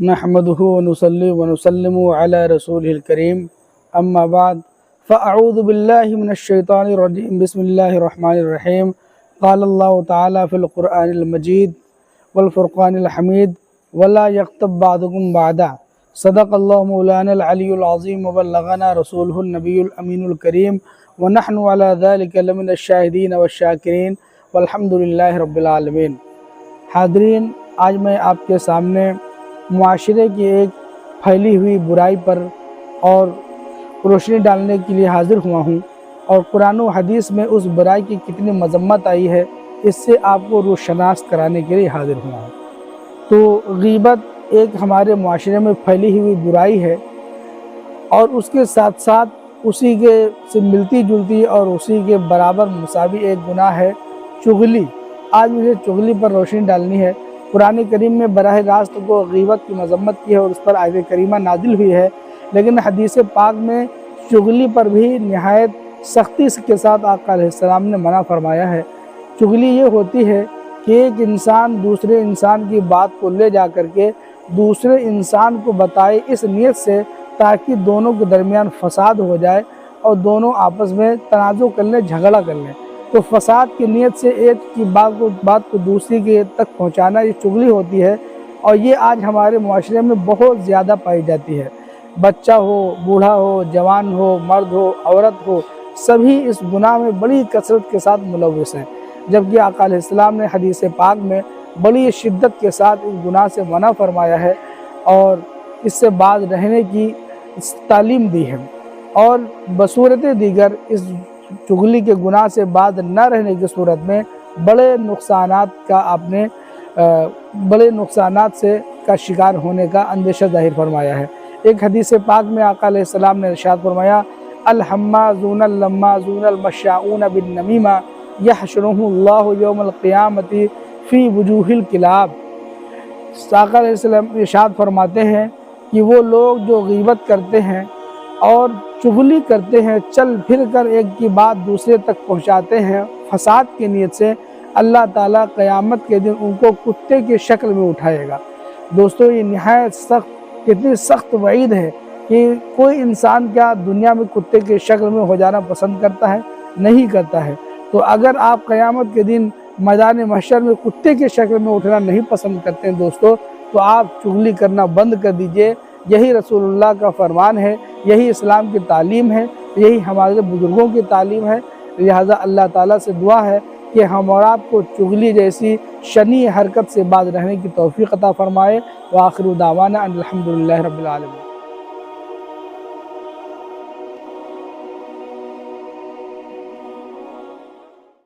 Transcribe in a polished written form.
नहमदुहु व नुसल्ली व नुसल्लिमु अला रसूलिल करीम अम्मा बाद फ़अऊज़ु बिल्लाहि मिनश शैतानिर रजीम बिस्मिल्लाहिर रहमानिर रहीम क़ाल अल्लाहु तआला फ़िल क़ुरआनिल मजीद वल फ़ुरक़ानिल हमीद वला यग़्तब बअदुकुम बअदा सदक़ल्लाहु मौलानल अलियुल अज़ीम व बल्लगना रसूलुहुन नबियुल अमीनुल करीम व नहनु अला ज़ालिका लमिनश शाहिदीन व शाकिरीन वल्हम्दुलिल्लाहि रब्बिल आलमीन। हाज़रीन, आज मैं आपके सामने मुआशरे की एक फैली हुई बुराई पर और रोशनी डालने के लिए हाज़िर हुआ हूँ और कुरान व हदीस में उस बुराई की कितनी मज़म्मत आई है इससे आपको रोशनास कराने के लिए हाज़िर हुआ हूँ। तो गीबत एक हमारे मुआशरे में फैली हुई बुराई है और उसके साथ साथ उसी के से मिलती जुलती और उसी के बराबर मुसावी एक गुनाह है चुगली। आज मुझे चुगली पर रोशनी डालनी है। कुरान करीम में बराह रास्त को गीबत की मज़म्मत की है और उस पर आयत करीमा नाजिल हुई है, लेकिन हदीस पाक में चुगली पर भी निहायत सख्ती के साथ आका अलैहिस्सलाम ने मना फरमाया है। चुगली ये होती है कि एक इंसान दूसरे इंसान की बात को ले जा कर के दूसरे इंसान को बताए इस नीयत से ताकि दोनों के दरमियान फसाद हो जाए और दोनों आपस में तनाज़ुर कर लें, झगड़ा कर लें। तो फसाद की नीयत से एक की बात को दूसरी के तक पहुंचाना ये चुगली होती है और ये आज हमारे मुआशरे में बहुत ज़्यादा पाई जाती है। बच्चा हो, बूढ़ा हो, जवान हो, मर्द हो, औरत हो, सभी इस गुनाह में बड़ी कसरत के साथ मुलव्वस हैं, जबकि आका अलैहिस्सलाम ने हदीस पाक में बड़ी शिद्दत के साथ इस गुनाह से मना फरमाया है और इससे बाज रहने की तालीम दी है। और बसूरत दीगर इस चुगली के गुनाह से बाज न रहने की सूरत में बड़े नुकसानात से का शिकार होने का अंदेशा जाहिर फरमाया है। एक हदीस पाक में आका अलैहिस्सलाम ने इरशाद फरमाया, अल हम्माज़ूनल लम्माज़ूनल मश्शाऊन बिन नमीमा यहशुरुहुमुल्लाहु यौमल क़ियामति फ़ी वुजूहिल किलाब। आका अलैहिस्सलाम इरशाद फरमाते हैं कि वो लोग जो गीबत करते हैं और चुगली करते हैं, चल फिर कर एक की बात दूसरे तक पहुंचाते हैं फसाद की नीयत से, अल्लाह ताला क़यामत के दिन उनको कुत्ते की शक्ल में उठाएगा। दोस्तों, ये निहायत सख्त, कितनी सख्त वईद है कि कोई इंसान क्या दुनिया में कुत्ते की शक्ल में हो जाना पसंद करता है? नहीं करता है। तो अगर आप क़यामत के दिन मैदान महशर में कुत्ते की शक्ल में उठना नहीं पसंद करते हैं दोस्तों, तो आप चुगली करना बंद कर दीजिए। यही रसूलुल्लाह का फरमान है, यही इस्लाम की तालीम है, यही हमारे बुज़ुर्गों की तालीम है। लिहाजा अल्लाह ताला से दुआ है कि हम और आपको चुगली जैसी शनी हरकत से बाज रहने की तौफ़ीक़ अता फ़रमाए। व आखिरु दावाना अनिल हम्दुलिल्लाहि रब्बिल आलमीन।